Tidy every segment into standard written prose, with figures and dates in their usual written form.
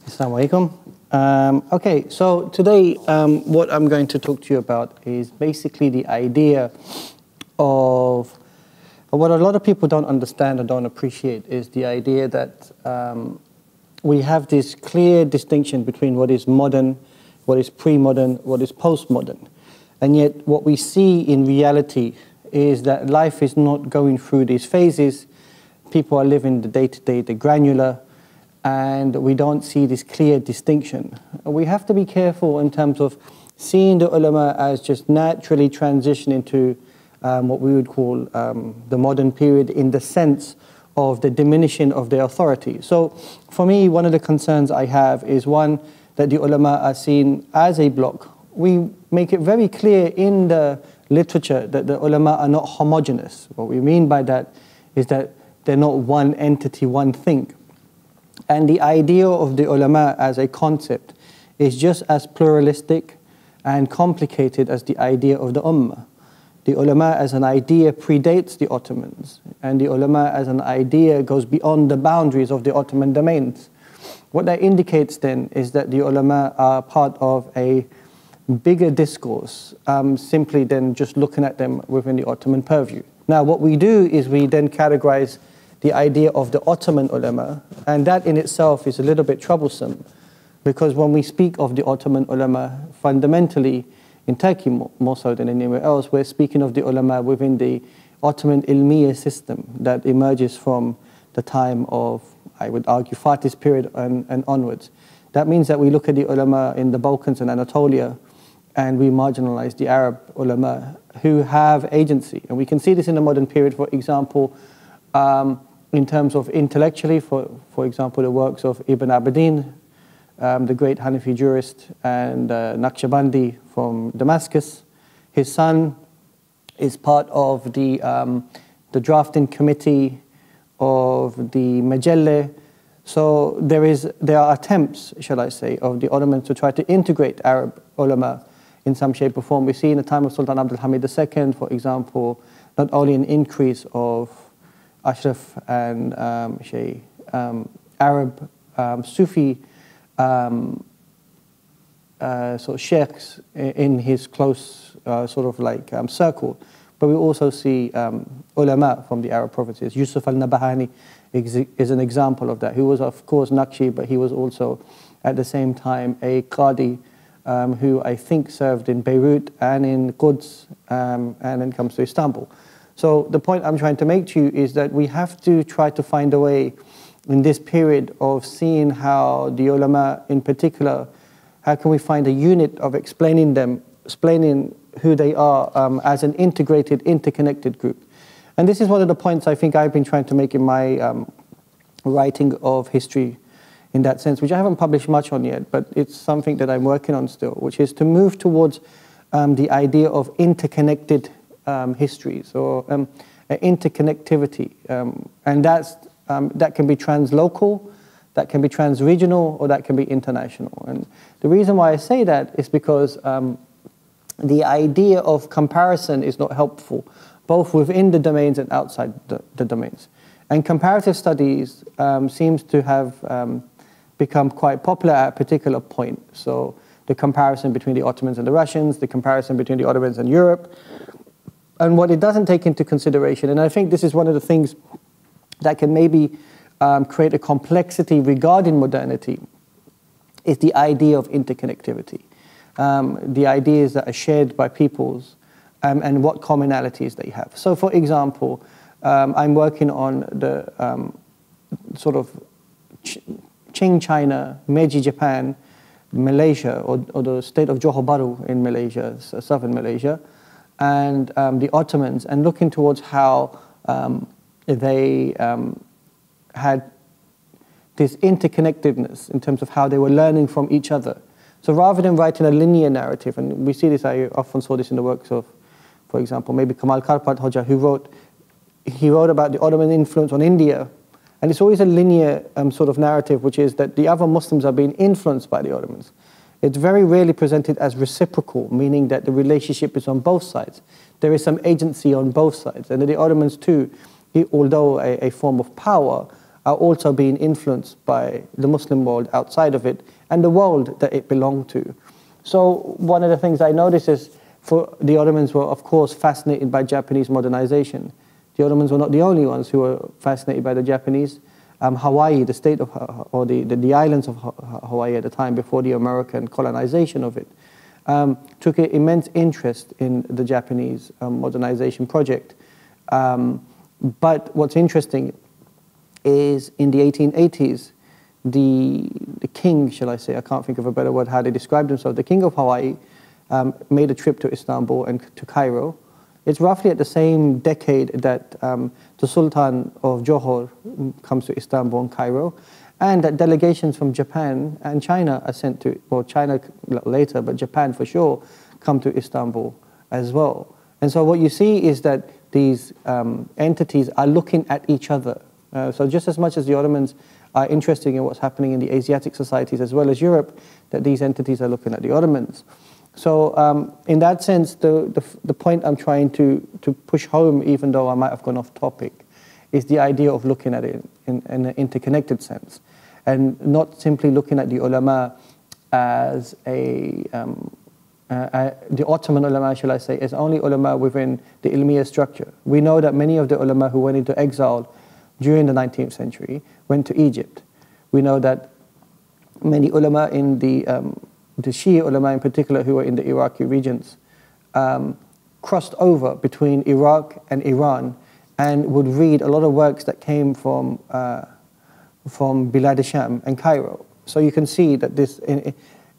Assalamu alaikum. Okay, so today what I'm going to talk to you about is basically the idea of what a lot of people don't understand or don't appreciate is the idea that we have this clear distinction between what is modern, what is pre-modern, what is post-modern. And yet what we see in reality is that life is not going through these phases. People are living the day-to-day, the granular, and we don't see this clear distinction. We have to be careful in terms of seeing the ulama as just naturally transitioning to what we would call the modern period in the sense of the diminishing of their authority. So for me, one of the concerns I have is one, that the ulama are seen as a block. We make it very clear in the literature that the ulama are not homogeneous. What we mean by that is that they're not one entity, one thing. And the idea of the ulama as a concept is just as pluralistic and complicated as the idea of the ummah. The ulama as an idea predates the Ottomans, and the ulama as an idea goes beyond the boundaries of the Ottoman domains. What that indicates then is that the ulama are part of a bigger discourse, simply than just looking at them within the Ottoman purview. Now what we do is we then categorize the idea of the Ottoman ulama, and that in itself is a little bit troublesome, because when we speak of the Ottoman ulama, fundamentally, in Turkey more so than anywhere else, we're speaking of the ulama within the Ottoman Ilmiya system that emerges from the time of, I would argue, Fatih's period and onwards. That means that we look at the ulama in the Balkans and Anatolia, and we marginalize the Arab ulama who have agency. And we can see this in the modern period, for example, in terms of intellectually, for example, the works of Ibn Abidin, the great Hanafi jurist, and Naqshbandi from Damascus. His son is part of the drafting committee of the Majelle. So there are attempts, shall I say, of the Ottomans to try to integrate Arab ulama in some shape or form. We see in the time of Sultan Abdul Hamid II, for example, not only an increase of Ashraf and Arab Sufi sort of sheikhs in his close circle, but we also see ulama from the Arab provinces. Yusuf al-Nabahani is an example of that. He was, of course, Naqshi, but he was also at the same time a Qadi who I think served in Beirut and in Quds and then comes to Istanbul. So the point I'm trying to make to you is that we have to try to find a way in this period of seeing how the ulama in particular, how can we find a unit of explaining them, explaining who they are as an integrated, interconnected group. And this is one of the points I think I've been trying to make in my writing of history in that sense, which I haven't published much on yet, but it's something that I'm working on still, which is to move towards the idea of interconnected histories or interconnectivity, and that can be translocal, that can be transregional, or that can be international. And the reason why I say that is because the idea of comparison is not helpful, both within the domains and outside the domains. And comparative studies seems to have become quite popular at a particular point. So the comparison between the Ottomans and the Russians, the comparison between the Ottomans and Europe. And what it doesn't take into consideration, and I think this is one of the things that can maybe create a complexity regarding modernity, is the idea of interconnectivity. The ideas that are shared by peoples and what commonalities they have. So for example, I'm working on the sort of Qing China, Meiji Japan, Malaysia, or the state of Johor Bahru in Malaysia, southern Malaysia, and the Ottomans, and looking towards how they had this interconnectedness in terms of how they were learning from each other. So rather than writing a linear narrative, and we see this, I often saw this in the works of, for example, maybe Kamal Karpat Hoja, who wrote about the Ottoman influence on India, and it's always a linear sort of narrative, which is that the other Muslims are being influenced by the Ottomans. It's very rarely presented as reciprocal, meaning that the relationship is on both sides. There is some agency on both sides, and the Ottomans too, although a form of power, are also being influenced by the Muslim world outside of it and the world that it belonged to. So one of the things I noticed is the Ottomans were, of course, fascinated by Japanese modernization. The Ottomans were not the only ones who were fascinated by the Japanese. Hawaii, the state of, or the islands of Hawaii at the time, before the American colonization of it, took an immense interest in the Japanese modernization project. But what's interesting is in the 1880s, the king, shall I say, I can't think of a better word how they described himself, the king of Hawaii made a trip to Istanbul and to Cairo. It's roughly at the same decade that the Sultan of Johor comes to Istanbul and Cairo, and that delegations from Japan and China are sent to, well, China later, but Japan for sure, come to Istanbul as well. And so what you see is that these entities are looking at each other. So just as much as the Ottomans are interested in what's happening in the Asiatic societies as well as Europe, that these entities are looking at the Ottomans. So in that sense, the point I'm trying to push home, even though I might have gone off topic, is the idea of looking at it in an interconnected sense, and not simply looking at the ulama as the Ottoman ulama, shall I say, as only ulama within the ilmiya structure. We know that many of the ulama who went into exile during the 19th century went to Egypt. We know that many ulama in the Shia ulama in particular, who were in the Iraqi regions, crossed over between Iraq and Iran and would read a lot of works that came from Bilad Sham and Cairo. So you can see that this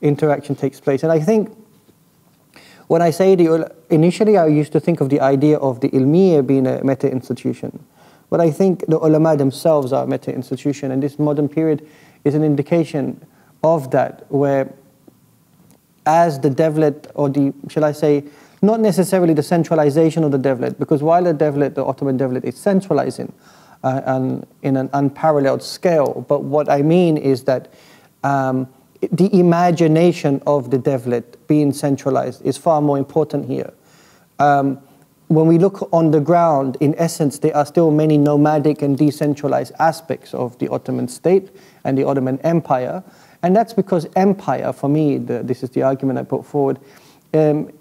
interaction takes place. And I think when I say initially I used to think of the idea of the ilmiya being a meta-institution. But I think the ulama themselves are a meta-institution, and this modern period is an indication of that, where as the devlet, or the, shall I say, not necessarily the centralization of the devlet, because while the devlet, the Ottoman devlet, is centralizing in an unparalleled scale, but what I mean is that the imagination of the devlet being centralized is far more important here. When we look on the ground, in essence, there are still many nomadic and decentralized aspects of the Ottoman state and the Ottoman Empire. And that's because empire, for me, this is the argument I put forward, the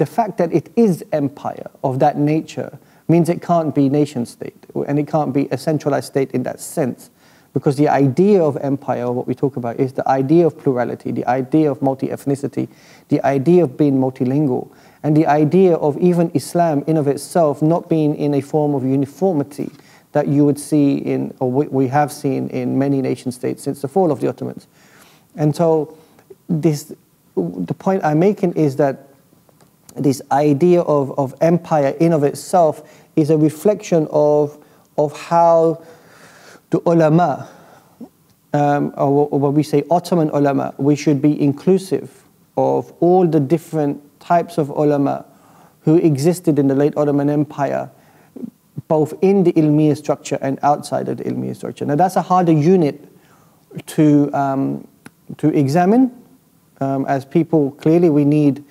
fact that it is empire of that nature means it can't be nation state, and it can't be a centralized state in that sense. Because the idea of empire, what we talk about, is the idea of plurality, the idea of multi-ethnicity, the idea of being multilingual, and the idea of even Islam in of itself not being in a form of uniformity that you would see in, or we have seen in many nation states since the fall of the Ottomans. And so the point I'm making is that this idea of empire in of itself is a reflection of how the ulama, or what we say Ottoman ulama, we should be inclusive of all the different types of ulama who existed in the late Ottoman Empire, both in the ilmiya structure and outside of the ilmiya structure. Now that's a harder unit to examine. As people, clearly we need,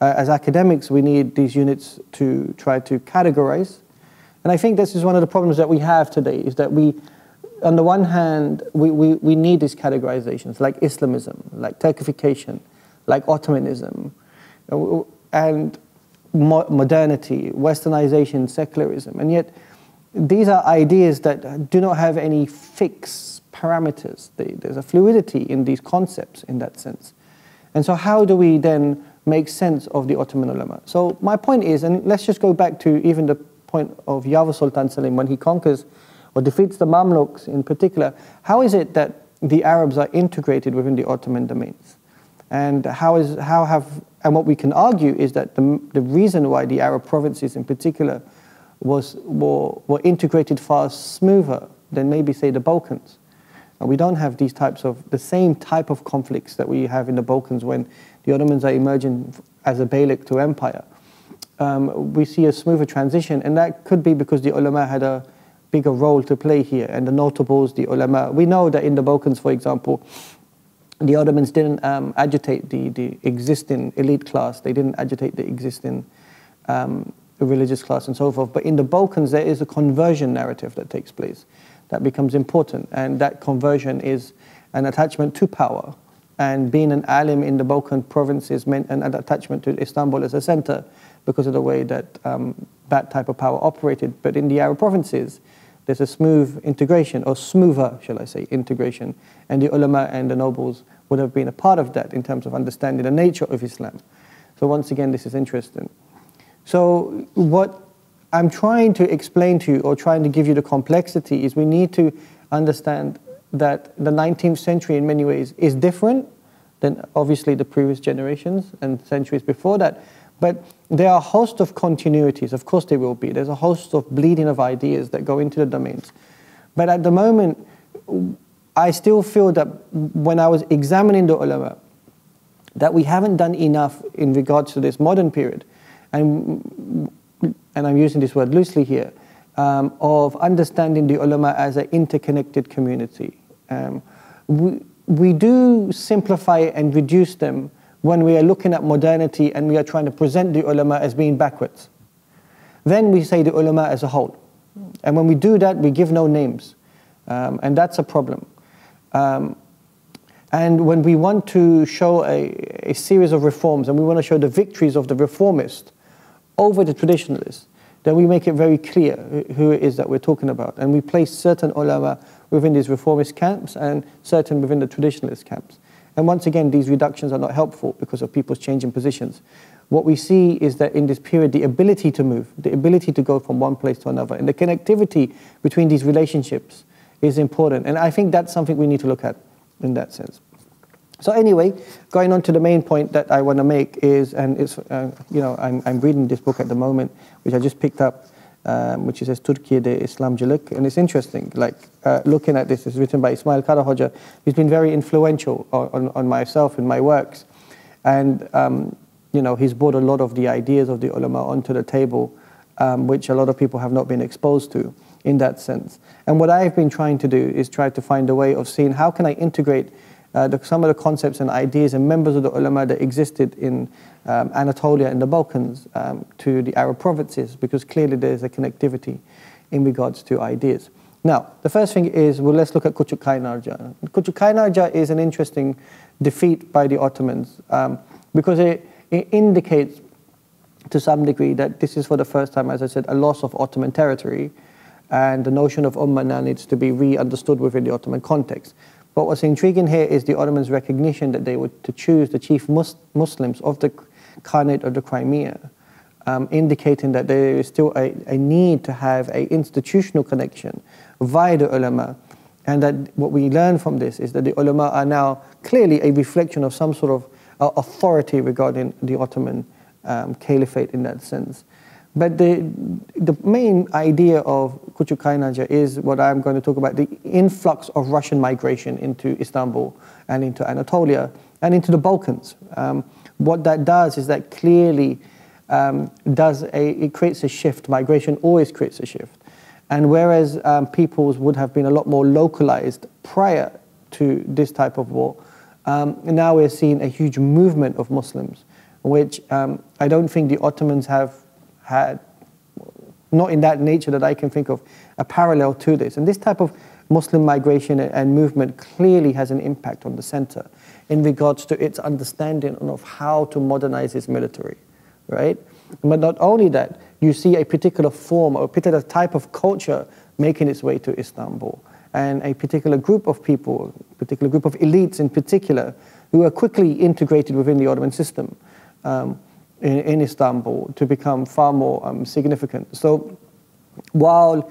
as academics, we need these units to try to categorize. And I think this is one of the problems that we have today, is that we, on the one hand, we need these categorizations, like Islamism, like Turkification, like Ottomanism, and modernity, westernization, secularism. And yet, these are ideas that do not have any fixed parameters. There's a fluidity in these concepts in that sense. And so how do we then make sense of the Ottoman ulama? So my point is, and let's just go back to even the point of Yavuz Sultan Selim when he conquers or defeats the Mamluks in particular. How is it that the Arabs are integrated within the Ottoman domains? And and what we can argue is that the reason why the Arab provinces in particular were integrated far smoother than maybe, say, the Balkans. And we don't have the same type of conflicts that we have in the Balkans when the Ottomans are emerging as a Beylik to empire. We see a smoother transition, and that could be because the ulama had a bigger role to play here, and the notables, the ulama. We know that in the Balkans, for example, the Ottomans didn't agitate the existing elite class. They didn't agitate the existing religious class and so forth. But in the Balkans, there is a conversion narrative that takes place. that becomes important, and that conversion is an attachment to power. And being an alim in the Balkan provinces meant an attachment to Istanbul as a center because of the way that that type of power operated. But in the Arab provinces, there's a smooth integration, or smoother, shall I say, integration. And the ulama and the nobles would have been a part of that in terms of understanding the nature of Islam. So once again, this is interesting. So what I'm trying to explain to you, or trying to give you the complexity, is we need to understand that the 19th century in many ways is different than obviously the previous generations and centuries before that. But there are a host of continuities. Of course there will be. There's a host of bleeding of ideas that go into the domains. But at the moment, I still feel that when I was examining the ulama, that we haven't done enough in regards to this modern period. And I'm using this word loosely here, of understanding the ulama as an interconnected community. We do simplify and reduce them when we are looking at modernity and we are trying to present the ulama as being backwards. Then we say the ulama as a whole. And when we do that, we give no names. And that's a problem. And when we want to show a series of reforms, and we want to show the victories of the reformist over the traditionalists, then we make it very clear who it is that we're talking about. And we place certain ulama within these reformist camps and certain within the traditionalist camps. And once again, these reductions are not helpful because of people's changing positions. What we see is that in this period, the ability to move, the ability to go from one place to another, and the connectivity between these relationships is important. And I think that's something we need to look at in that sense. So anyway, going on to the main point that I want to make is, and it's, I'm reading this book at the moment, which I just picked up, which says Türkiye'de İslamcılık, and it's interesting. Like looking at this, it's written by Ismail Karahoca, who's been very influential on myself and my works, and he's brought a lot of the ideas of the ulama onto the table, which a lot of people have not been exposed to in that sense. And what I've been trying to do is try to find a way of seeing how can I integrate some of the concepts and ideas and members of the ulama that existed in Anatolia and the Balkans to the Arab provinces, because clearly there's a connectivity in regards to ideas. Now, the first thing is, well, let's look at Küçük Kaynarca. Küçük Kaynarca is an interesting defeat by the Ottomans because it indicates to some degree that this is for the first time, as I said, a loss of Ottoman territory, and the notion of Ummah now needs to be re-understood within the Ottoman context. But what's intriguing here is the Ottomans' recognition that they were to choose the chief Muslims of the Khanate of the Crimea, indicating that there is still a need to have an institutional connection via the ulama, and that what we learn from this is that the ulama are now clearly a reflection of some sort of authority regarding the Ottoman caliphate in that sense. But the main idea of Küçük Kaynarca is what I'm going to talk about, the influx of Russian migration into Istanbul and into Anatolia and into the Balkans. What that does is that clearly it creates a shift. Migration always creates a shift. And whereas peoples would have been a lot more localized prior to this type of war, now we're seeing a huge movement of Muslims, which I don't think the Ottomans have had, not in that nature that I can think of, a parallel to this. And this type of Muslim migration and movement clearly has an impact on the center in regards to its understanding of how to modernize its military, right? But not only that, you see a particular form or a particular type of culture making its way to Istanbul, and a particular group of people, a particular group of elites in particular, who are quickly integrated within the Ottoman system in Istanbul to become far more significant. So while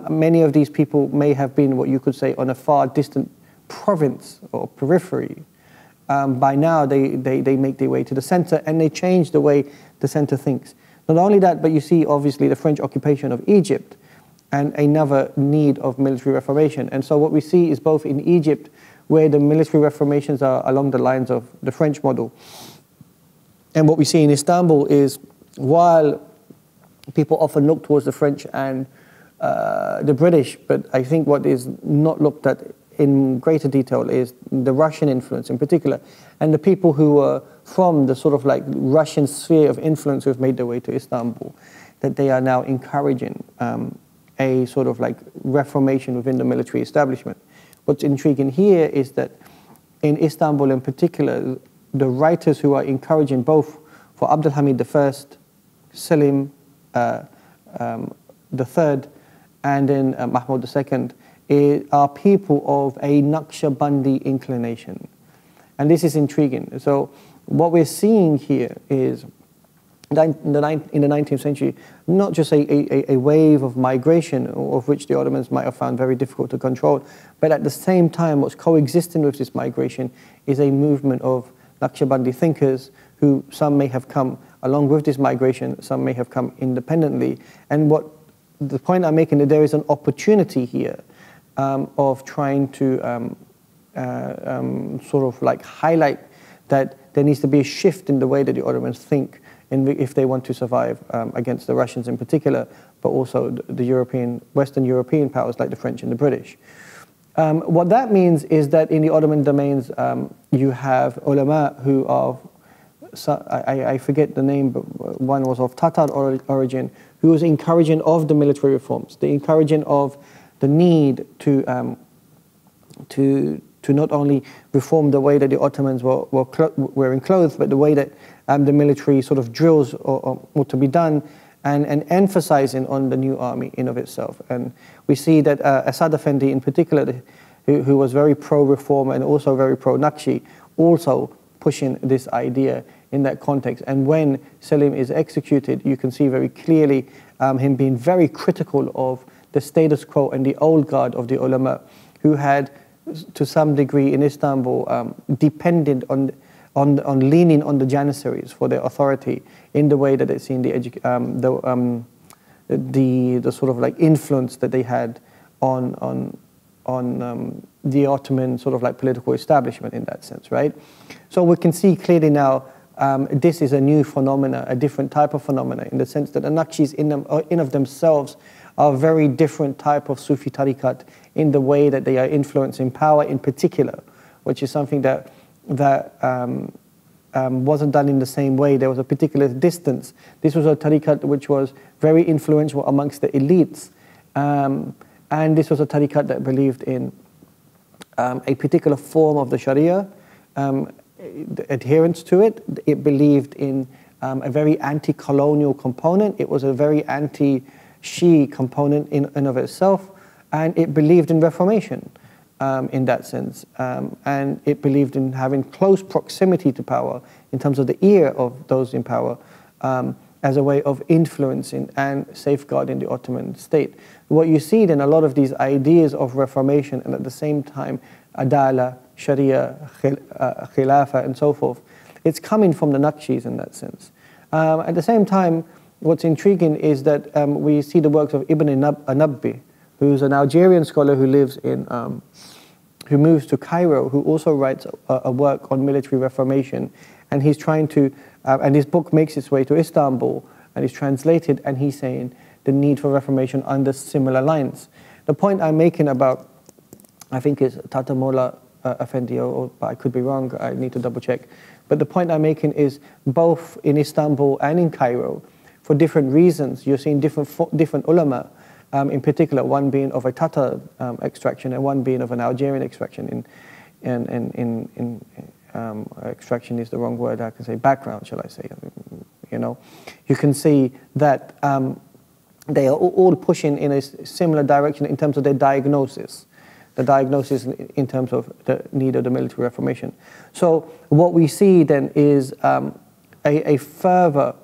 many of these people may have been what you could say on a far distant province or periphery, by now they make their way to the center, and they change the way the center thinks. Not only that, but you see obviously the French occupation of Egypt and another need of military reformation. And so what we see is both in Egypt, where the military reformations are along the lines of the French model, and what we see in Istanbul is, while people often look towards the French and the British, but I think what is not looked at in greater detail is the Russian influence in particular, and the people who were from the sort of like Russian sphere of influence who have made their way to Istanbul, that they are now encouraging a sort of like reformation within the military establishment. What's intriguing here is that in Istanbul in particular, the writers who are encouraging both for Abdulhamid I, Selim the third, and then Mahmud II are people of a Naqshbandi inclination. And this is intriguing. So what we're seeing here is in the 19th century, not just a wave of migration, of which the Ottomans might have found very difficult to control, but at the same time, what's coexisting with this migration is a movement of Naqshbandi thinkers who some may have come along with this migration, some may have come independently. And what the point I'm making, that there is an opportunity here of trying to sort of like highlight that there needs to be a shift in the way that the Ottomans think if they want to survive against the Russians in particular, but also the Western European powers like the French and the British. What that means is that in the Ottoman domains, you have ulama who are, I forget the name, but one was of Tatar origin, who was encouraging of the military reforms, the encouraging of the need to not only reform the way that the Ottomans were enclosed, but the way that the military sort of drills ought to be done, and emphasizing on the new army in of itself. And we see that Asad Effendi in particular, who was very pro-reform and also very pro-Naqshi, also pushing this idea in that context. And when Selim is executed, you can see very clearly him being very critical of the status quo and the old guard of the ulama, who had, to some degree in Istanbul, depended on leaning on the Janissaries for their authority in the way that they've seen the sort of like influence that they had on the Ottoman sort of like political establishment in that sense, right? So we can see clearly now this is a new phenomena, a different type of phenomena, in the sense that the Naqshis in of themselves are a very different type of Sufi tariqat in the way that they are influencing power in particular, which is something that wasn't done in the same way. There was a particular distance. This was a tariqat which was very influential amongst the elites, and this was a tariqat that believed in a particular form of the Sharia, adherence to it. It believed in a very anti-colonial component. It was a very anti-Shii component in and of itself, and it believed in reformation in that sense. And it believed in having close proximity to power in terms of the ear of those in power as a way of influencing and safeguarding the Ottoman state. What you see then, a lot of these ideas of reformation and at the same time Adala, Sharia, Khilafah and so forth, it's coming from the Naqshis in that sense. At the same time, what's intriguing is that we see the works of Ibn Nabbi, who's an Algerian scholar who lives in, who moves to Cairo, who also writes a work on military reformation, and he's trying to, and his book makes its way to Istanbul, and is translated, and he's saying the need for reformation under similar lines. The point I'm making about, I think it's Tatamullah Effendi, or I could be wrong, I need to double check, but the point I'm making is both in Istanbul and in Cairo, for different reasons, you're seeing different ulama, in particular, one being of a Tatar extraction and one being of an Algerian extraction. Extraction is the wrong word, I can say background, shall I say. You know, you can see that they are all pushing in a similar direction in terms of their diagnosis. The diagnosis in terms of the need of the military reformation. So what we see then is a further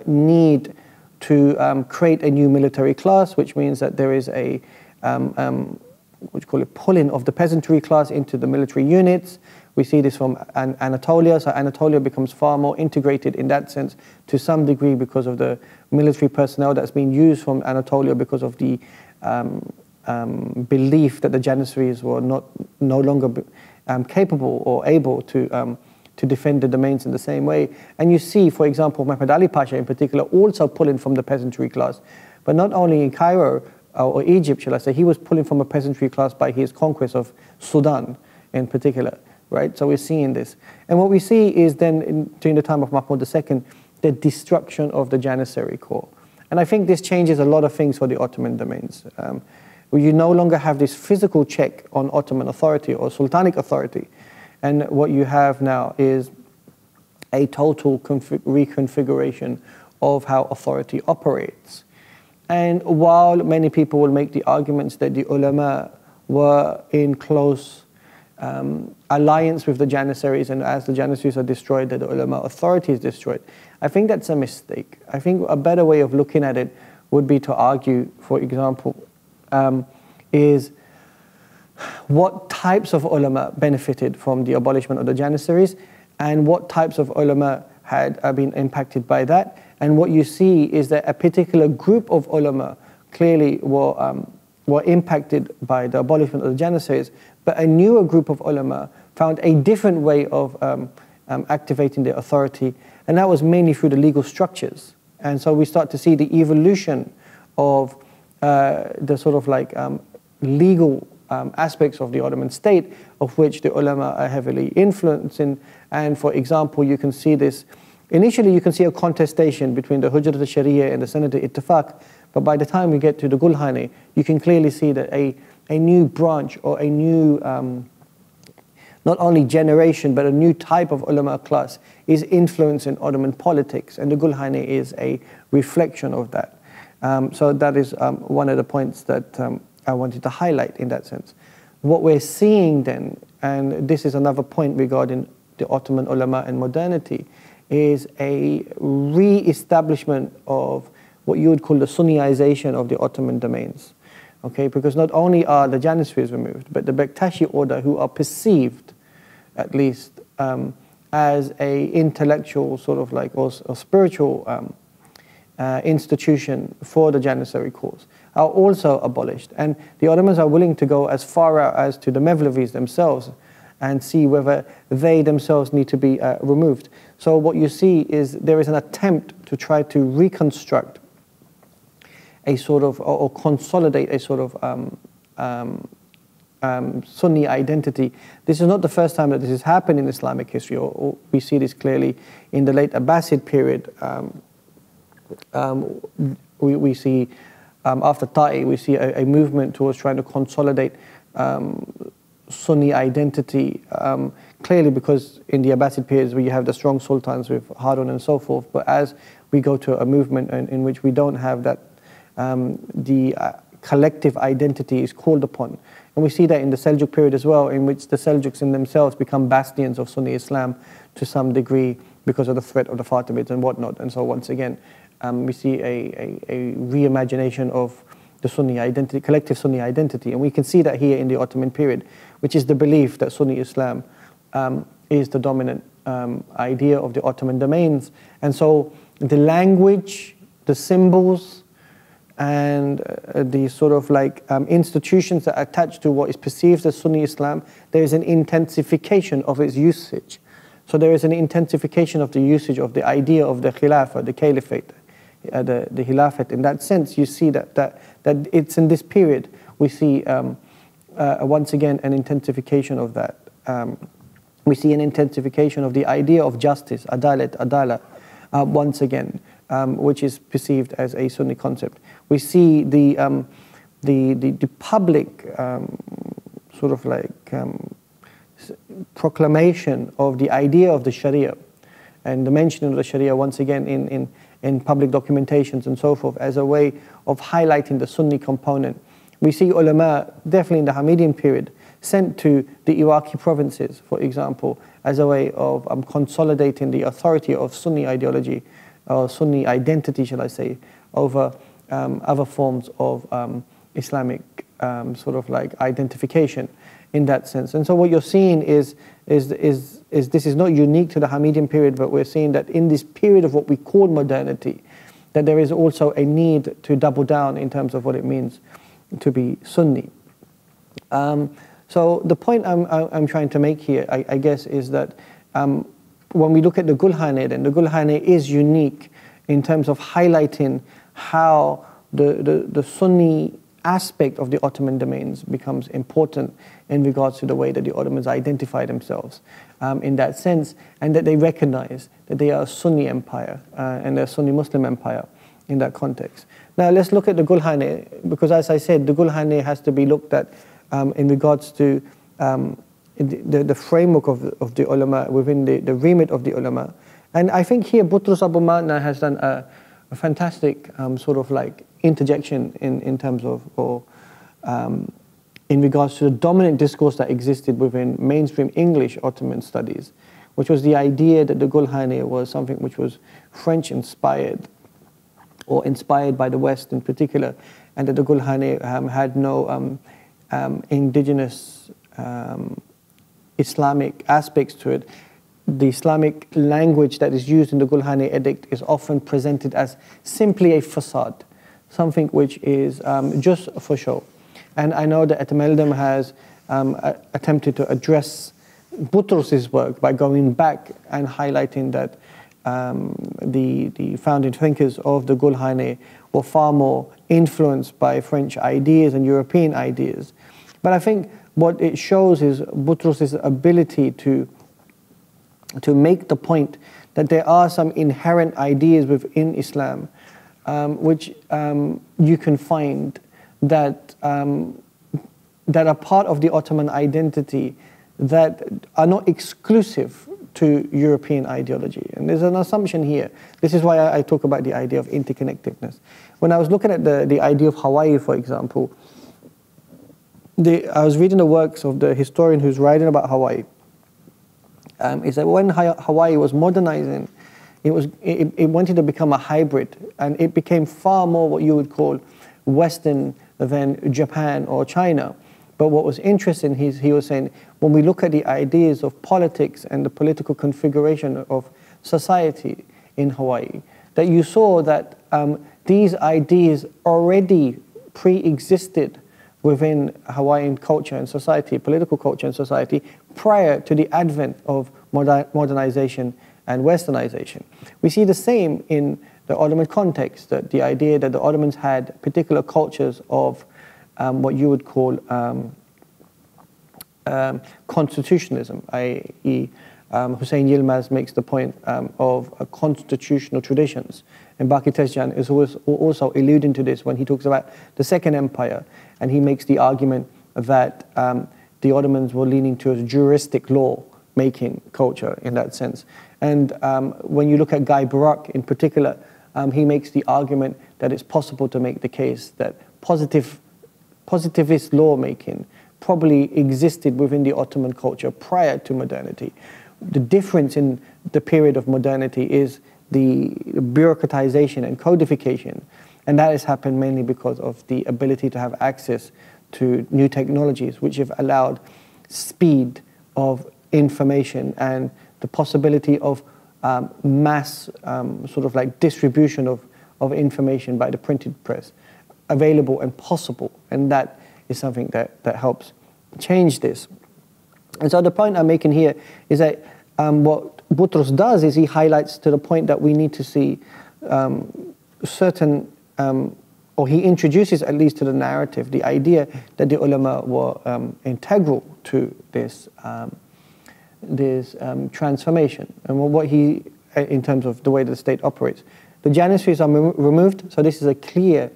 need to create a new military class, which means that there is a what you call it, pulling of the peasantry class into the military units. We see this from Anatolia, so Anatolia becomes far more integrated in that sense to some degree because of the military personnel that's been used from Anatolia because of the belief that the Janissaries were no longer capable or able to defend the domains in the same way. And you see, for example, Mehmed Ali Pasha in particular also pulling from the peasantry class. But not only in Cairo or Egypt, shall I say, he was pulling from a peasantry class by his conquest of Sudan in particular, right? So we're seeing this. And what we see is then, during the time of Mahmud II, the destruction of the Janissary corps. And I think this changes a lot of things for the Ottoman domains. Where you no longer have this physical check on Ottoman authority or Sultanic authority. And what you have now is a total reconfiguration of how authority operates. And while many people will make the arguments that the ulama were in close alliance with the Janissaries, and as the Janissaries are destroyed, that the ulama authority is destroyed, I think that's a mistake. I think a better way of looking at it would be to argue, for example, is what types of ulama benefited from the abolishment of the Janissaries, and what types of ulama had been impacted by that. And what you see is that a particular group of ulama clearly were impacted by the abolishment of the Janissaries, but a newer group of ulama found a different way of activating their authority, and that was mainly through the legal structures. And so we start to see the evolution of the sort of like legal aspects of the Ottoman state, of which the ulama are heavily influencing. And for example, you can see this, initially you can see a contestation between the Hujrat al-Sharia and the Sanad al-Ittifaq, but by the time we get to the Gulhane, you can clearly see that a new branch or a new, not only generation, but a new type of ulama class is influencing Ottoman politics, and the Gulhane is a reflection of that. So that is one of the points that I wanted to highlight in that sense. What we're seeing then, and this is another point regarding the Ottoman ulama and modernity, is a re-establishment of what you would call the Sunniization of the Ottoman domains. Okay, because not only are the Janissaries removed, but the Bektashi order, who are perceived, at least, as a intellectual sort of like, or spiritual institution for the Janissary cause, are also abolished. And the Ottomans are willing to go as far out as to the Mevlevis themselves and see whether they themselves need to be removed. So what you see is there is an attempt to try to reconstruct a sort of, or consolidate a sort of Sunni identity. This is not the first time that this has happened in Islamic history, or we see this clearly in the late Abbasid period. We see, after Ta'i, we see a movement towards trying to consolidate Sunni identity, clearly because in the Abbasid periods where you have the strong sultans with Harun and so forth, but as we go to a movement in which we don't have that, the collective identity is called upon. And we see that in the Seljuk period as well, in which the Seljuks in themselves become bastions of Sunni Islam to some degree because of the threat of the Fatimids and whatnot. And so once again, we see a reimagination of the Sunni identity, collective Sunni identity. And we can see that here in the Ottoman period, which is the belief that Sunni Islam is the dominant idea of the Ottoman domains. And so the language, the symbols, and the sort of like institutions that are attached to what is perceived as Sunni Islam, there is an intensification of its usage. So there is an intensification of the usage of the idea of the Khilafah, the Caliphate, the Khilafat. In that sense, you see that it's in this period we see once again an intensification of that. We see an intensification of the idea of justice, Adala, once again, which is perceived as a Sunni concept. We see the public sort of like proclamation of the idea of the Sharia, and the mention of the Sharia once again in public documentations and so forth as a way of highlighting the Sunni component. We see ulama, definitely in the Hamidian period, sent to the Iraqi provinces, for example, as a way of consolidating the authority of Sunni ideology, or Sunni identity, shall I say, over other forms of Islamic sort of like identification in that sense. And so what you're seeing is this is not unique to the Hamidian period, but we're seeing that in this period of what we call modernity, that there is also a need to double down in terms of what it means to be Sunni. So the point I'm trying to make here, I guess, is that when we look at the Gulhane, then the Gulhane is unique in terms of highlighting how the Sunni aspect of the Ottoman domains becomes important in regards to the way that the Ottomans identify themselves in that sense, and that they recognize that they are a Sunni empire and they're a Sunni Muslim empire, in that context. Now let's look at the Gulhane, because as I said, the Gulhane has to be looked at in regards to the framework of the ulama, within the remit of the ulama. And I think here Boutros Abu Ma'na has done a fantastic sort of like interjection in terms of, or in regards to the dominant discourse that existed within mainstream English Ottoman studies, which was the idea that the Gulhane was something which was French inspired, or inspired by the West in particular, and that the Gulhane had no indigenous Islamic aspects to it. The Islamic language that is used in the Gulhane Edict is often presented as simply a facade, something which is just for show. And I know that Etemeldem has attempted to address Boutros's work by going back and highlighting that the founding thinkers of the Gulhane were far more influenced by French ideas and European ideas. But I think what it shows is Boutros's ability to make the point that there are some inherent ideas within Islam which you can find that that are part of the Ottoman identity, that are not exclusive to European ideology. And there's an assumption here. This is why I talk about the idea of interconnectedness. When I was looking at the idea of Hawaii, for example, I was reading the works of the historian who's writing about Hawaii. He said when Hawaii was modernizing, it wanted to become a hybrid, and it became far more what you would call Western than Japan or China. But what was interesting, he was saying, when we look at the ideas of politics and the political configuration of society in Hawaii, that you saw that these ideas already pre-existed within Hawaiian culture and society, political culture and society, prior to the advent of modernization and westernization. We see the same in the Ottoman context, that the idea that the Ottomans had particular cultures of what you would call constitutionalism, i.e. Hussein Yilmaz makes the point of constitutional traditions. And Baqi Tezjan is also alluding to this when he talks about the Second Empire, and he makes the argument that the Ottomans were leaning towards juristic law-making culture in that sense. And when you look at Guy Barak in particular, he makes the argument that it's possible to make the case that positivist lawmaking probably existed within the Ottoman culture prior to modernity. The difference in the period of modernity is the bureaucratization and codification, and that has happened mainly because of the ability to have access to new technologies, which have allowed speed of information and the possibility of mass sort of like distribution of information by the printed press available and possible, and that is something that helps change this. And so the point I'm making here is that what Boutros does is he highlights to the point that we need to see certain, or he introduces at least to the narrative, the idea that the ulama were integral to this transformation. And what he, in terms of the way the state operates, the Janissaries are removed, so this is a clear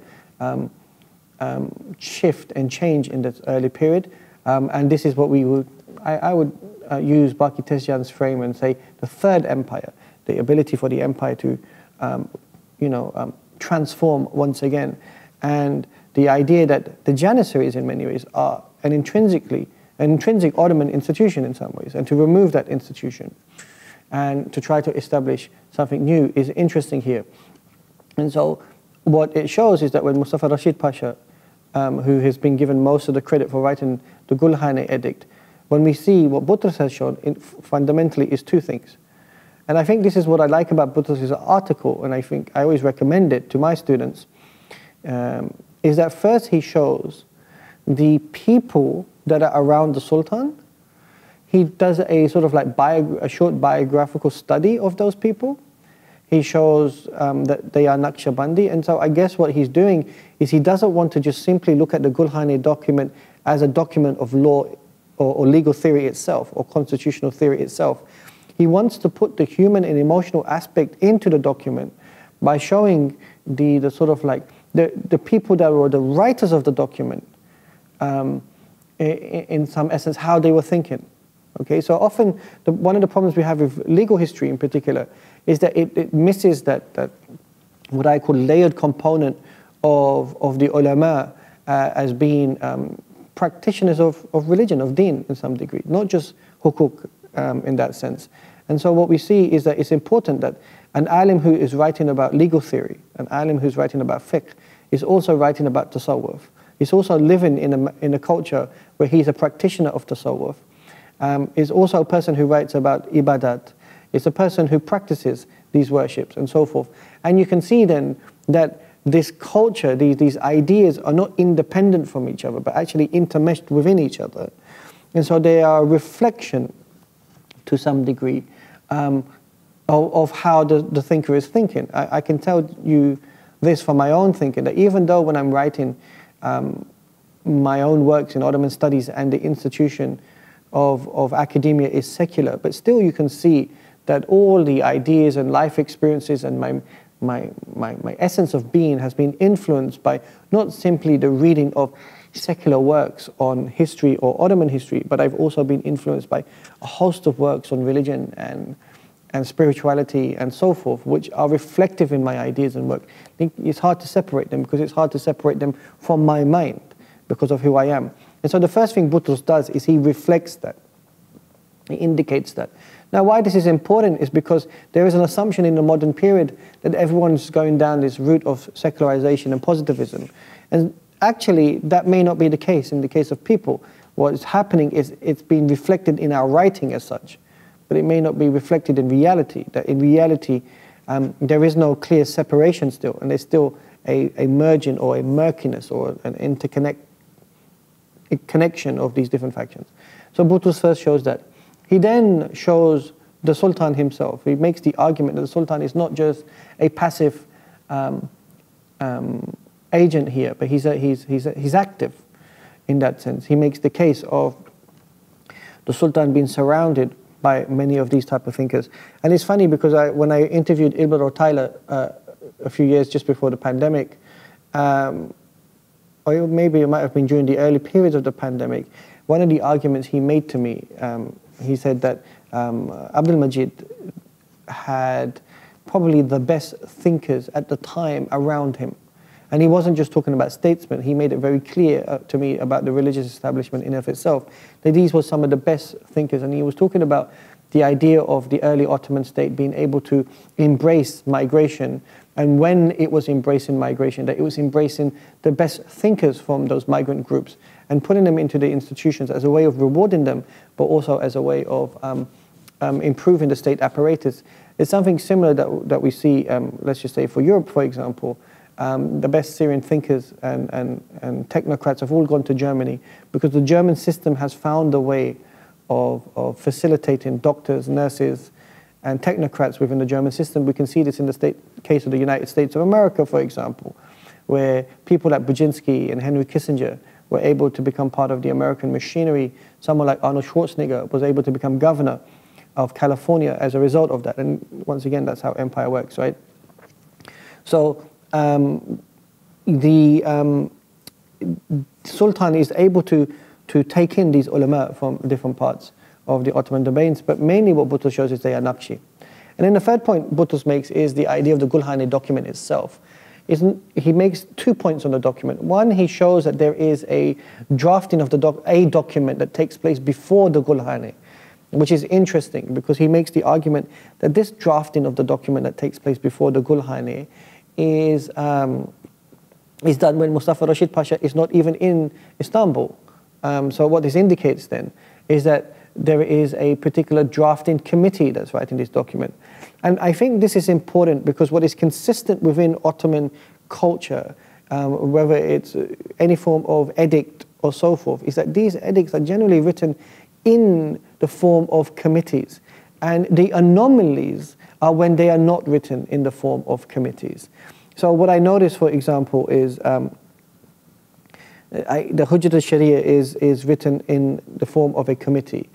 shift and change in this early period, and this is what we would, I would use Baqi Tezjan's frame and say the Third Empire, the ability for the empire to transform once again, and the idea that the Janissaries in many ways are an intrinsic Ottoman institution in some ways, and to remove that institution and to try to establish something new is interesting here. And so what it shows is that when Mustafa Rashid Pasha, who has been given most of the credit for writing the Gulhane Edict, when we see what Boutros has shown, fundamentally is two things. And I think this is what I like about Boutros' article, and I think I always recommend it to my students, is that first he shows the people that are around the Sultan. He does a sort of like a short biographical study of those people. He shows that they are Naqshbandi, and so I guess what he's doing is he doesn't want to just simply look at the Gulhane document as a document of law or legal theory itself or constitutional theory itself. He wants to put the human and emotional aspect into the document by showing the sort of like the people that were the writers of the document, in some essence, how they were thinking. Okay, so often one of the problems we have with legal history in particular is that it misses that what I call layered component of the ulama as being practitioners of religion, of deen in some degree, not just hukuk in that sense. And so what we see is that it's important that an alim who is writing about legal theory, an alim who's writing about fiqh, is also writing about tasawwuf. He's also living in a culture where he's a practitioner of tasawwuf. Is also a person who writes about ibadat. It's a person who practices these worships and so forth. And you can see then that this culture, these ideas are not independent from each other, but actually intermeshed within each other. And so they are a reflection, to some degree, of how the thinker is thinking. I can tell you this from my own thinking, that even though when I'm writing my own works in Ottoman studies and the institution of academia is secular, but still you can see that all the ideas and life experiences and my essence of being has been influenced by not simply the reading of secular works on history or Ottoman history, but I've also been influenced by a host of works on religion and spirituality and so forth, which are reflective in my ideas and work. I think it's hard to separate them because it's hard to separate them from my mind because of who I am. And so the first thing Boutros does is he reflects that. He indicates that. Now, why this is important is because there is an assumption in the modern period that everyone's going down this route of secularization and positivism. And actually, that may not be the case in the case of people. What is happening is it's being reflected in our writing as such, but it may not be reflected in reality. That in reality, there is no clear separation still, and there's still a merging or a murkiness or an connection of these different factions. So Boutros first shows that. He then shows the Sultan himself. He makes the argument that the Sultan is not just a passive agent here, but he's active in that sense. He makes the case of the Sultan being surrounded by many of these type of thinkers. And it's funny because when I interviewed Ilber Ortaylı a few years just before the pandemic, or maybe it might have been during the early periods of the pandemic, one of the arguments he made to me, he said that Abdul Majid had probably the best thinkers at the time around him. And he wasn't just talking about statesmen, he made it very clear to me about the religious establishment in and of itself, that these were some of the best thinkers. And he was talking about the idea of the early Ottoman state being able to embrace migration, and when it was embracing migration, that it was embracing the best thinkers from those migrant groups and putting them into the institutions as a way of rewarding them, but also as a way of improving the state apparatus. It's something similar that we see, let's just say for Europe, for example. The best Syrian thinkers and technocrats have all gone to Germany because the German system has found a way of facilitating doctors, nurses, and technocrats within the German system. We can see this in the case of the United States of America, for example, where people like Brzezinski and Henry Kissinger were able to become part of the American machinery. Someone like Arnold Schwarzenegger was able to become governor of California as a result of that. And once again, that's how empire works, right? So the Sultan is able to take in these ulama from different parts of the Ottoman domains, but mainly what Boutros shows is they are Naqshi. And then the third point Boutros makes is the idea of the Gulhane document itself. He makes 2 points on the document. One, he shows that there is a drafting of a document that takes place before the Gulhane, which is interesting because he makes the argument that this drafting of the document that takes place before the Gulhane is done when Mustafa Rashid Pasha is not even in Istanbul. So what this indicates then is that there is a particular drafting committee that's writing this document. And I think this is important because what is consistent within Ottoman culture, whether it's any form of edict or so forth, is that these edicts are generally written in the form of committees. And the anomalies are when they are not written in the form of committees. So what I notice, for example, is the Hujjat al-Sharia is written in the form of a committee.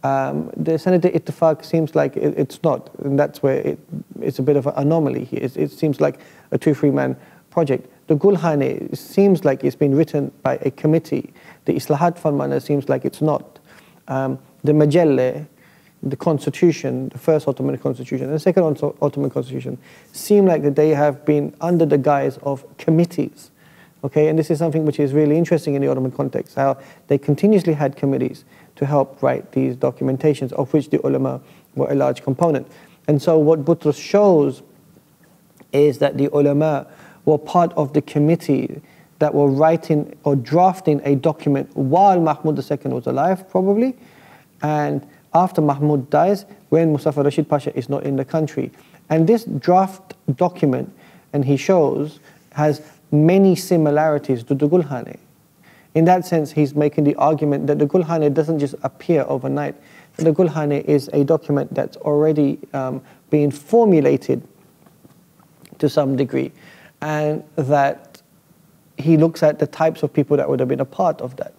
The Sanad Ittifaq seems like it's not, and that's where it's a bit of an anomaly here. It seems like a two-free-man project. The Gulhane seems like it's been written by a committee. The Islahat Farmana seems like it's not. The Majelle, the constitution, the first Ottoman constitution, and the second Ottoman constitution, seem like that they have been under the guise of committees. Okay, and this is something which is really interesting in the Ottoman context, how they continuously had committees to help write these documentations, of which the ulama were a large component. And so what Boutros shows is that the ulama were part of the committee that were writing or drafting a document while Mahmud II was alive, probably, and after Mahmud dies, when Mustafa Rashid Pasha is not in the country. And this draft document, and he shows, has many similarities to the Gulhane. In that sense, he's making the argument that the Gulhane doesn't just appear overnight. The Gulhane is a document that's already being formulated to some degree, and that he looks at the types of people that would have been a part of that.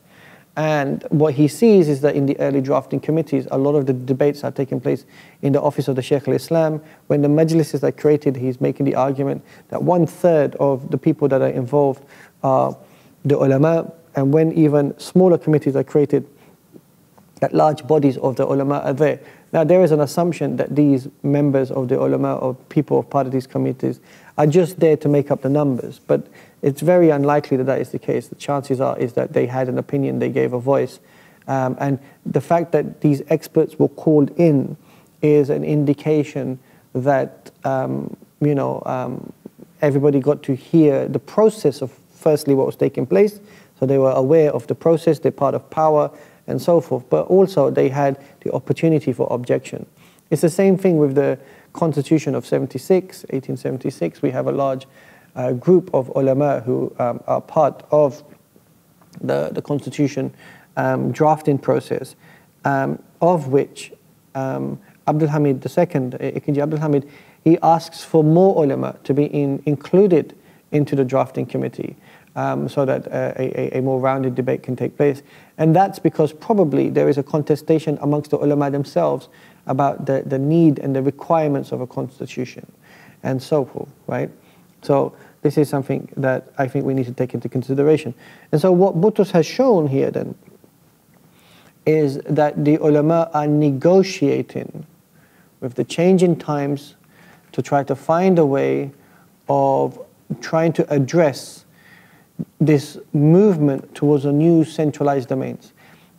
And what he sees is that in the early drafting committees, a lot of the debates are taking place in the office of the Shaykh al-Islam. When the majlises are created, he's making the argument that 1/3 of the people that are involved are the ulama, and when even smaller committees are created, that large bodies of the ulama are there. Now, there is an assumption that these members of the ulama or people of part of these committees are just there to make up the numbers, but it's very unlikely that that is the case. The chances are is that they had an opinion, they gave a voice, and the fact that these experts were called in is an indication that everybody got to hear the process of firstly what was taking place, so they were aware of the process, they're part of power, and so forth, but also they had the opportunity for objection. It's the same thing with the Constitution of 1876. We have a large group of ulama who are part of the Constitution drafting process, of which Abdul Hamid II, Ikinji Abdul Hamid, he asks for more ulama to be included into the drafting committee, so that a more rounded debate can take place. And that's because probably there is a contestation amongst the ulama themselves about the need and the requirements of a constitution and so forth, right? So this is something that I think we need to take into consideration. And so what Boutros has shown here then is that the ulama are negotiating with the changing times to try to find a way of trying to address this movement towards a new centralized domains,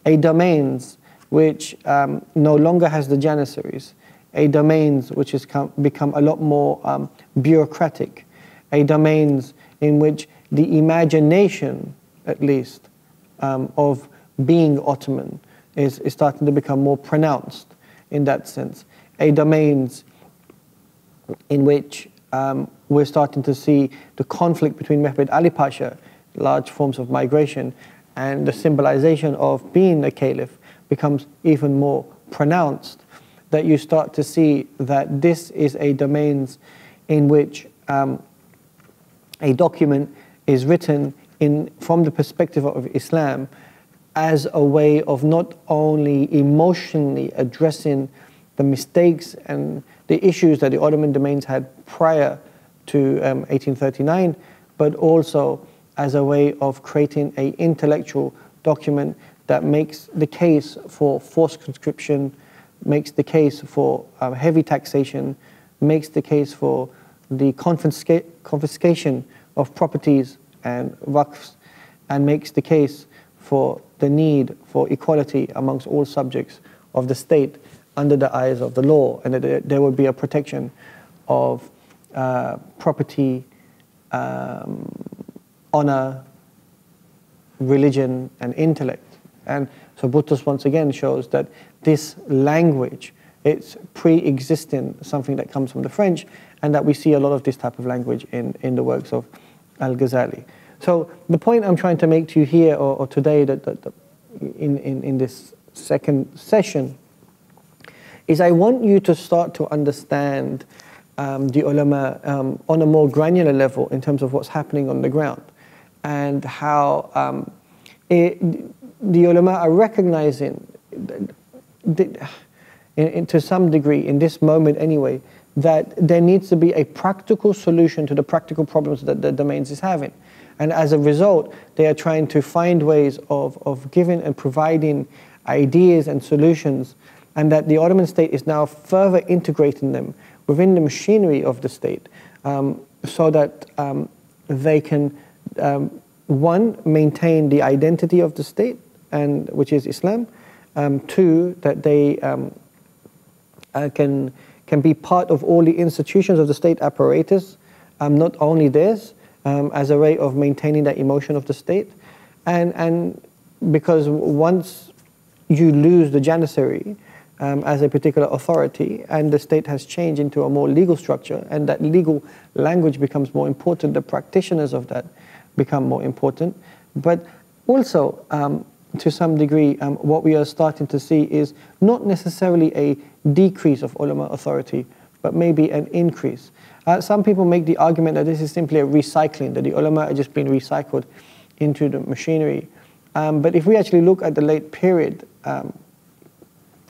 a domains which no longer has the janissaries, a domains which has become a lot more bureaucratic, a domains in which the imagination, at least, of being Ottoman is starting to become more pronounced in that sense, a domains in which we're starting to see the conflict between Mehmed Ali Pasha, large forms of migration, and the symbolization of being a caliph becomes even more pronounced, that you start to see that this is a domains in which a document is written from the perspective of Islam as a way of not only emotionally addressing the mistakes and the issues that the Ottoman domains had prior to 1839, but also as a way of creating an intellectual document that makes the case for forced conscription, makes the case for heavy taxation, makes the case for the confiscation of properties and waqfs, and makes the case for the need for equality amongst all subjects of the state under the eyes of the law, and that there would be a protection of property, honor, religion, and intellect. And so Boutros once again shows that this language, it's pre-existing, something that comes from the French, and that we see a lot of this type of language in the works of Al-Ghazali. So the point I'm trying to make to you here or today that in this second session is I want you to start to understand the ulama on a more granular level in terms of what's happening on the ground, and how the ulama are recognizing to some degree, in this moment anyway, that there needs to be a practical solution to the practical problems that the domains is having. And as a result, they are trying to find ways of giving and providing ideas and solutions, and that the Ottoman state is now further integrating them within the machinery of the state, so that they can, one, maintain the identity of the state, and which is Islam, two, that they can be part of all the institutions of the state apparatus, not only theirs, as a way of maintaining that emotion of the state, and because once you lose the janissary as a particular authority, and the state has changed into a more legal structure, and that legal language becomes more important, the practitioners of that become more important. But also, to some degree, what we are starting to see is not necessarily a decrease of ulama authority, but maybe an increase. Some people make the argument that this is simply a recycling, that the ulama are just being recycled into the machinery. But if we actually look at the late period,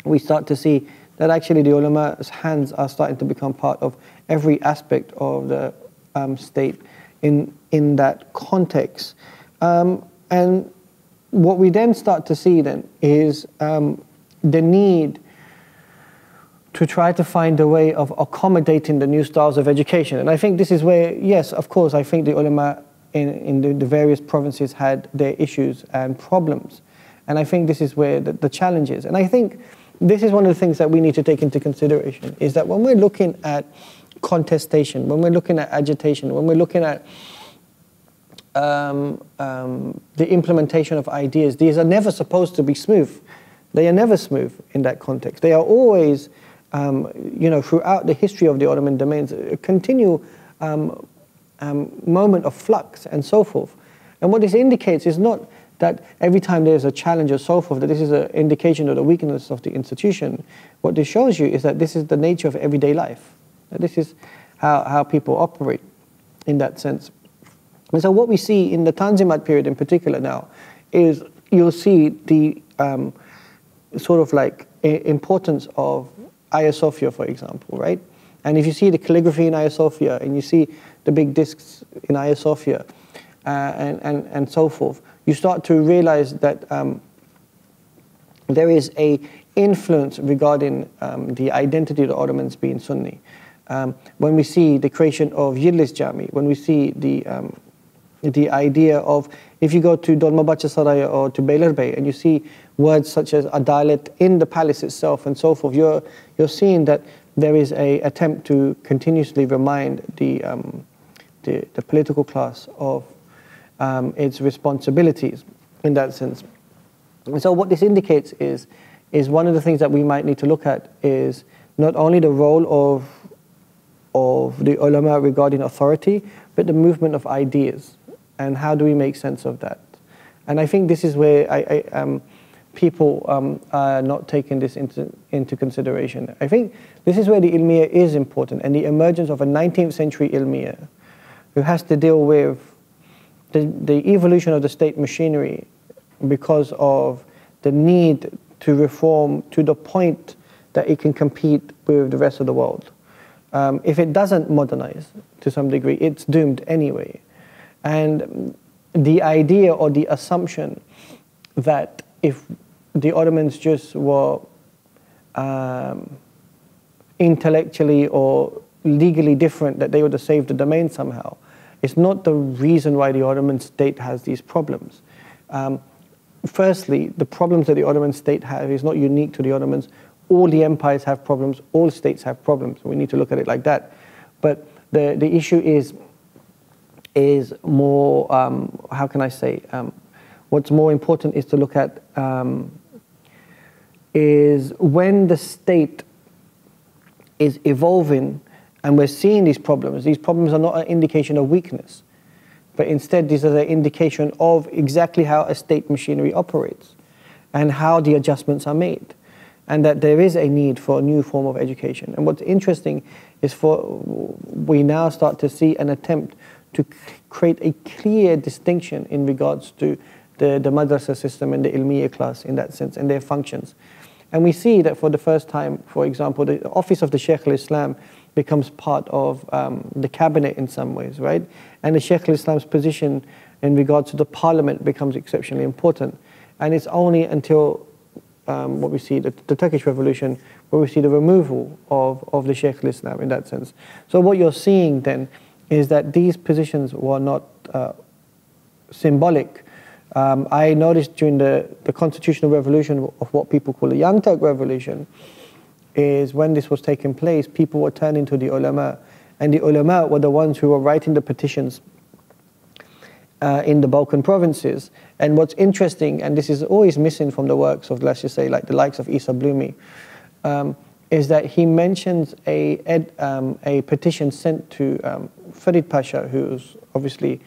we start to see that actually the ulama's hands are starting to become part of every aspect of the state in that context. And what we then start to see then is the need to try to find a way of accommodating the new styles of education. And I think this is where, yes, of course, I think the ulama in the various provinces had their issues and problems. And I think this is where the challenge is. And I think this is one of the things that we need to take into consideration, is that when we're looking at contestation, when we're looking at agitation, when we're looking at the implementation of ideas, these are never supposed to be smooth. They are never smooth in that context. They are always, throughout the history of the Ottoman domains, a continual moment of flux and so forth. And what this indicates is not that every time there's a challenge or so forth, that this is an indication of the weakness of the institution. What this shows you is that this is the nature of everyday life. That this is how people operate in that sense. And so what we see in the Tanzimat period in particular now is you'll see the sort of like importance of Hagia Sophia, for example, right? And if you see the calligraphy in Hagia Sophia, and you see the big discs in Hagia Sophia, and so forth, you start to realize that there is a influence regarding the identity of the Ottomans being Sunni. When we see the creation of Yildiz Jami, when we see the idea of, if you go to Dolmabahce Saraya or to Beylerbeyi and you see words such as adalet in the palace itself and so forth, you're seeing that there is an attempt to continuously remind the political class of its responsibilities in that sense. And so what this indicates is one of the things that we might need to look at is not only the role of the ulama regarding authority, but the movement of ideas, and how do we make sense of that. And I think this is where people are not taking this into consideration. I think this is where the ilmiya is important, and the emergence of a 19th century ilmiya who has to deal with the evolution of the state machinery because of the need to reform to the point that it can compete with the rest of the world. If it doesn't modernize to some degree, it's doomed anyway. And the idea or the assumption that if the Ottomans just were intellectually or legally different, that they would have saved the domain somehow, it's not the reason why the Ottoman state has these problems. Firstly, the problems that the Ottoman state has is not unique to the Ottomans. All the empires have problems, all states have problems. We need to look at it like that. But the issue is more, how can I say, what's more important is to look at is when the state is evolving and we're seeing these problems are not an indication of weakness, but instead these are an indication of exactly how a state machinery operates and how the adjustments are made, and that there is a need for a new form of education. And what's interesting is we now start to see an attempt to create a clear distinction in regards to the madrasa system and the ilmiya class in that sense and their functions. And we see that for the first time, for example, the office of the Shaykh al-Islam becomes part of the cabinet in some ways, right? And the Shaykh al-Islam's position in regards to the parliament becomes exceptionally important. And it's only until what we see, the Turkish Revolution, where we see the removal of the Shaykh al-Islam in that sense. So what you're seeing then is that these positions were not symbolic. I noticed during the constitutional revolution of what people call the Young Turk Revolution, is when this was taking place, people were turning to the ulama, and the ulama were the ones who were writing the petitions in the Balkan provinces. And what's interesting, and this is always missing from the works of, let's just say, like the likes of Isa Blumi, is that he mentions a petition sent to Farid Pasha, who's obviously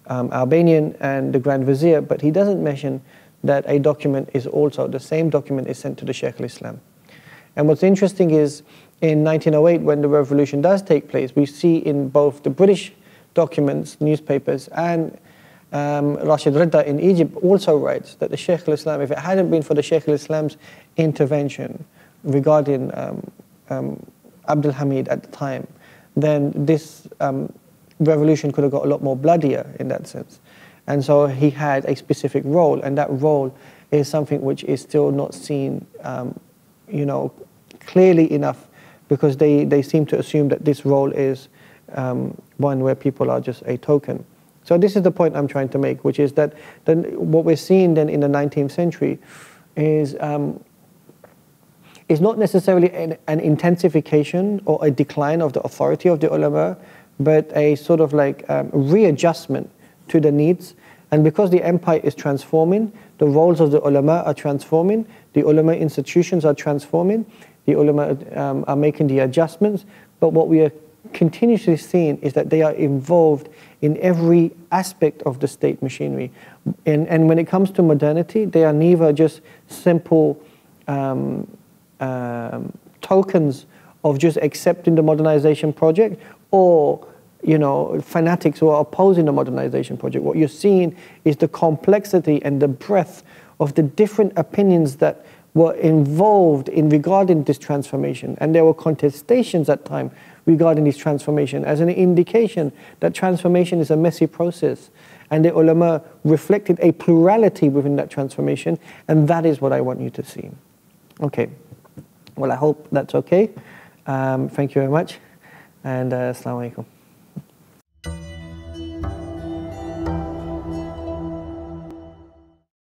Albanian and the Grand Vizier, but he doesn't mention that a document is also, the same document is sent to the Shaykh al-Islam. And what's interesting is, in 1908, when the revolution does take place, we see in both the British documents, newspapers, and Rashid Rida in Egypt also writes that the Shaykh al-Islam, if it hadn't been for the Shaykh al-Islam's intervention regarding Abdul Hamid at the time, then this revolution could have got a lot more bloodier in that sense. And so he had a specific role, and that role is something which is still not seen you know, clearly enough, because they seem to assume that this role is one where people are just a token. So this is the point I'm trying to make, which is that then what we're seeing then in the 19th century is not necessarily an intensification or a decline of the authority of the ulama, but a sort of like readjustment to the needs. And because the empire is transforming, the roles of the ulama are transforming, the ulama institutions are transforming, the ulama are making the adjustments, but what we are continuously seeing is that they are involved in every aspect of the state machinery. And when it comes to modernity, they are neither just simple tokens of just accepting the modernization project, or fanatics who are opposing the modernization project. What you're seeing is the complexity and the breadth of the different opinions that were involved in regarding this transformation. And there were contestations at times regarding this transformation as an indication that transformation is a messy process. And the ulama reflected a plurality within that transformation, and that is what I want you to see. Okay. Well, I hope that's okay. Thank you very much, and Assalamu alaikum.